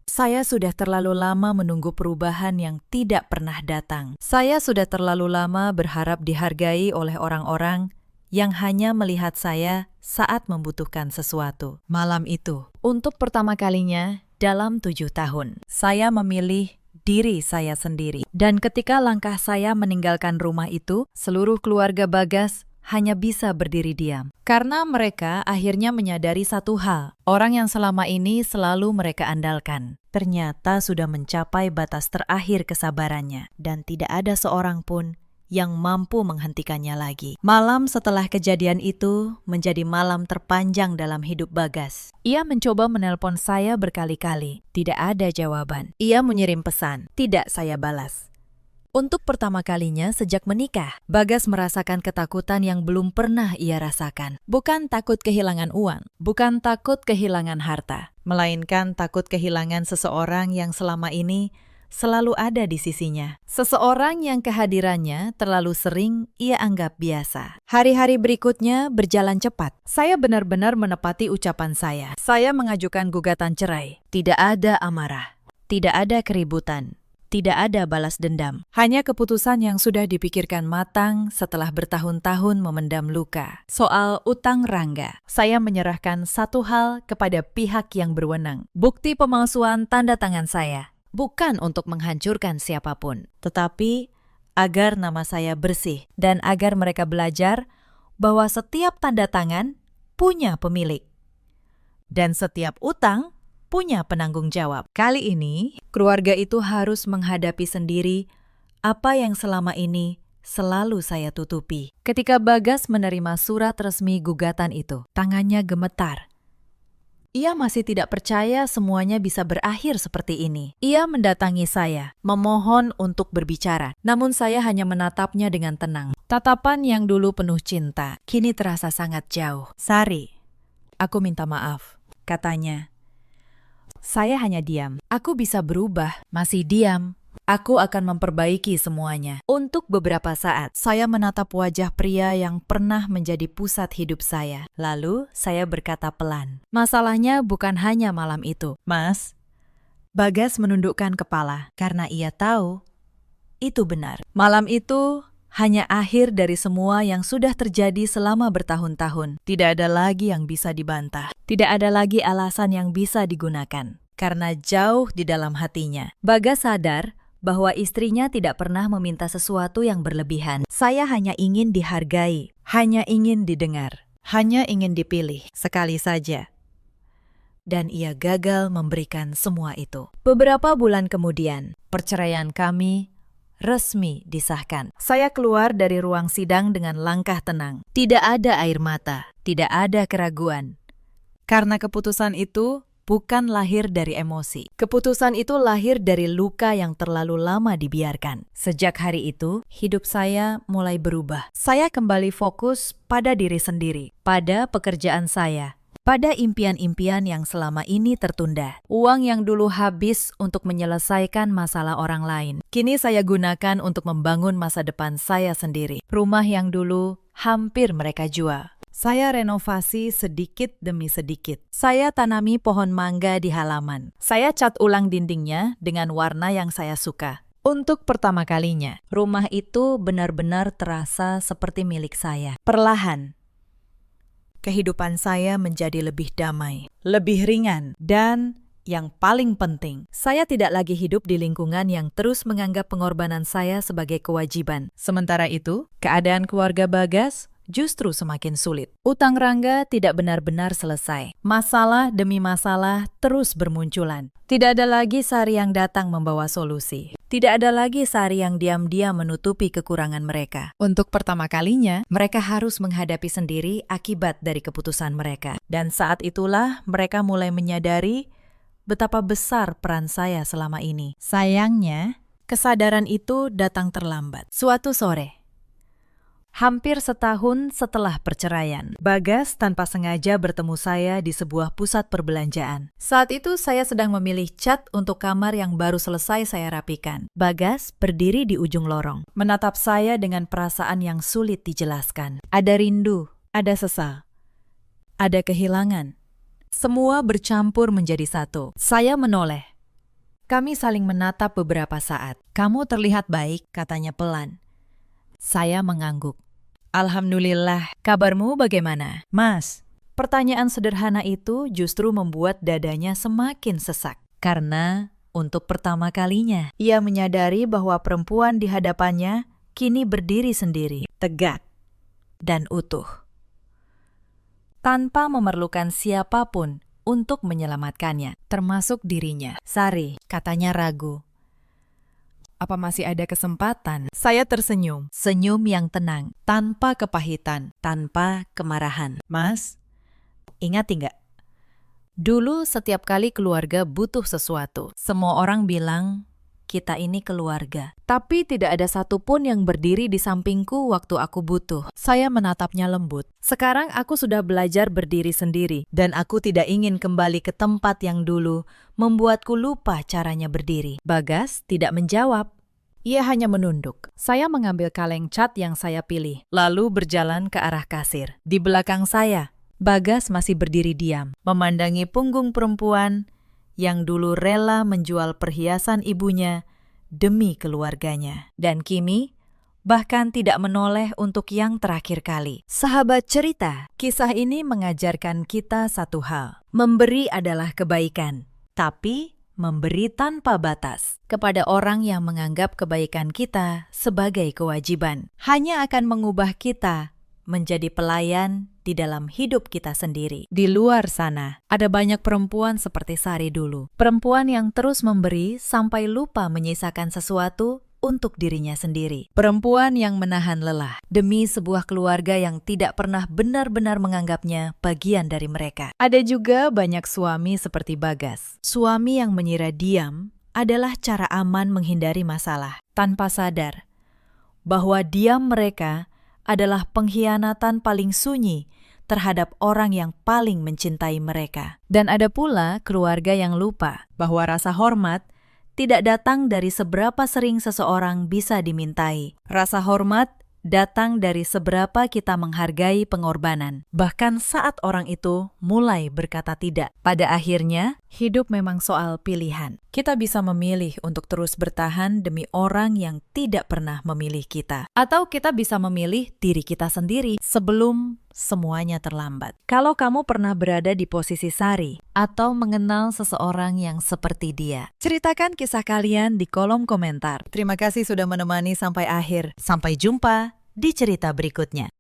Saya sudah terlalu lama menunggu perubahan yang tidak pernah datang. Saya sudah terlalu lama berharap dihargai oleh orang-orang yang hanya melihat saya saat membutuhkan sesuatu. Malam itu, untuk pertama kalinya dalam 7 tahun, saya memilih diri saya sendiri. Dan ketika langkah saya meninggalkan rumah itu, seluruh keluarga Bagas hanya bisa berdiri diam. Karena mereka akhirnya menyadari satu hal, orang yang selama ini selalu mereka andalkan ternyata sudah mencapai batas terakhir kesabarannya, dan tidak ada seorang pun yang mampu menghentikannya lagi. Malam setelah kejadian itu menjadi malam terpanjang dalam hidup Bagas. Ia mencoba menelpon saya berkali-kali. Tidak ada jawaban. Ia mengirim pesan. Tidak saya balas. Untuk pertama kalinya sejak menikah, Bagas merasakan ketakutan yang belum pernah ia rasakan. Bukan takut kehilangan uang, bukan takut kehilangan harta, melainkan takut kehilangan seseorang yang selama ini selalu ada di sisinya. Seseorang yang kehadirannya terlalu sering ia anggap biasa. Hari-hari berikutnya berjalan cepat. Saya benar-benar menepati ucapan saya. Saya mengajukan gugatan cerai. Tidak ada amarah. Tidak ada keributan. Tidak ada balas dendam. Hanya keputusan yang sudah dipikirkan matang setelah bertahun-tahun memendam luka. Soal utang Rangga, saya menyerahkan satu hal kepada pihak yang berwenang. Bukti pemalsuan tanda tangan saya. Bukan untuk menghancurkan siapapun, tetapi agar nama saya bersih dan agar mereka belajar bahwa setiap tanda tangan punya pemilik dan setiap utang punya penanggung jawab. Kali ini, keluarga itu harus menghadapi sendiri apa yang selama ini selalu saya tutupi. Ketika Bagas menerima surat resmi gugatan itu, tangannya gemetar. Ia masih tidak percaya semuanya bisa berakhir seperti ini. Ia mendatangi saya, memohon untuk berbicara. Namun saya hanya menatapnya dengan tenang. Tatapan yang dulu penuh cinta, kini terasa sangat jauh. Sari, aku minta maaf, katanya. Saya hanya diam. Aku bisa berubah. Masih diam. Aku akan memperbaiki semuanya. Untuk beberapa saat, saya menatap wajah pria yang pernah menjadi pusat hidup saya. Lalu, saya berkata pelan. Masalahnya bukan hanya malam itu. Mas, Bagas menundukkan kepala karena ia tahu itu benar. Malam itu hanya akhir dari semua yang sudah terjadi selama bertahun-tahun. Tidak ada lagi yang bisa dibantah. Tidak ada lagi alasan yang bisa digunakan. Karena jauh di dalam hatinya, Bagas sadar bahwa istrinya tidak pernah meminta sesuatu yang berlebihan. Saya hanya ingin dihargai, hanya ingin didengar, hanya ingin dipilih sekali saja. Dan ia gagal memberikan semua itu. Beberapa bulan kemudian, perceraian kami resmi disahkan. Saya keluar dari ruang sidang dengan langkah tenang. Tidak ada air mata, tidak ada keraguan. Karena keputusan itu bukan lahir dari emosi. Keputusan itu lahir dari luka yang terlalu lama dibiarkan. Sejak hari itu, hidup saya mulai berubah. Saya kembali fokus pada diri sendiri, pada pekerjaan saya, pada impian-impian yang selama ini tertunda. Uang yang dulu habis untuk menyelesaikan masalah orang lain, kini saya gunakan untuk membangun masa depan saya sendiri. Rumah yang dulu hampir mereka jual, saya renovasi sedikit demi sedikit. Saya tanami pohon mangga di halaman. Saya cat ulang dindingnya dengan warna yang saya suka. Untuk pertama kalinya, rumah itu benar-benar terasa seperti milik saya. Perlahan, kehidupan saya menjadi lebih damai, lebih ringan, dan yang paling penting, saya tidak lagi hidup di lingkungan yang terus menganggap pengorbanan saya sebagai kewajiban. Sementara itu, keadaan keluarga Bagas justru semakin sulit. Utang Rangga tidak benar-benar selesai. Masalah demi masalah terus bermunculan. Tidak ada lagi Sari yang datang membawa solusi. Tidak ada lagi Sari yang diam-diam menutupi kekurangan mereka. Untuk pertama kalinya, mereka harus menghadapi sendiri akibat dari keputusan mereka. Dan saat itulah mereka mulai menyadari betapa besar peran saya selama ini. Sayangnya, kesadaran itu datang terlambat. Suatu sore, hampir setahun setelah perceraian, Bagas tanpa sengaja bertemu saya di sebuah pusat perbelanjaan. Saat itu saya sedang memilih cat untuk kamar yang baru selesai saya rapikan. Bagas berdiri di ujung lorong, menatap saya dengan perasaan yang sulit dijelaskan. Ada rindu, ada sesal, ada kehilangan. Semua bercampur menjadi satu. Saya menoleh. Kami saling menatap beberapa saat. Kamu terlihat baik, katanya pelan. Saya mengangguk. Alhamdulillah, kabarmu bagaimana? Mas, pertanyaan sederhana itu justru membuat dadanya semakin sesak. Karena untuk pertama kalinya, ia menyadari bahwa perempuan di hadapannya kini berdiri sendiri, tegak, dan utuh. Tanpa memerlukan siapapun untuk menyelamatkannya, termasuk dirinya. Sari, katanya ragu. Apa masih ada kesempatan? Saya tersenyum. Senyum yang tenang, tanpa kepahitan, tanpa kemarahan. Mas, ingat tidak? Dulu setiap kali keluarga butuh sesuatu, semua orang bilang, kita ini keluarga. Tapi tidak ada satupun yang berdiri di sampingku waktu aku butuh. Saya menatapnya lembut. Sekarang aku sudah belajar berdiri sendiri, dan aku tidak ingin kembali ke tempat yang dulu membuatku lupa caranya berdiri. Bagas tidak menjawab. Ia hanya menunduk. Saya mengambil kaleng cat yang saya pilih, lalu berjalan ke arah kasir. Di belakang saya, Bagas masih berdiri diam, memandangi punggung perempuan yang dulu rela menjual perhiasan ibunya demi keluarganya. Dan kini, bahkan tidak menoleh untuk yang terakhir kali. Sahabat cerita, kisah ini mengajarkan kita satu hal. Memberi adalah kebaikan, tapi memberi tanpa batas kepada orang yang menganggap kebaikan kita sebagai kewajiban. Hanya akan mengubah kita menjadi pelayan di dalam hidup kita sendiri. Di luar sana, ada banyak perempuan seperti Sari dulu. Perempuan yang terus memberi sampai lupa menyisakan sesuatu untuk dirinya sendiri. Perempuan yang menahan lelah demi sebuah keluarga yang tidak pernah benar-benar menganggapnya bagian dari mereka. Ada juga banyak suami seperti Bagas. Suami yang mengira diam adalah cara aman menghindari masalah, tanpa sadar bahwa diam mereka adalah pengkhianatan paling sunyi terhadap orang yang paling mencintai mereka. Dan ada pula keluarga yang lupa bahwa rasa hormat tidak datang dari seberapa sering seseorang bisa dimintai. Rasa hormat datang dari seberapa kita menghargai pengorbanan, bahkan saat orang itu mulai berkata tidak. Pada akhirnya, hidup memang soal pilihan. Kita bisa memilih untuk terus bertahan demi orang yang tidak pernah memilih kita. Atau kita bisa memilih diri kita sendiri sebelum semuanya terlambat. Kalau kamu pernah berada di posisi Sari atau mengenal seseorang yang seperti dia, ceritakan kisah kalian di kolom komentar. Terima kasih sudah menemani sampai akhir. Sampai jumpa di cerita berikutnya.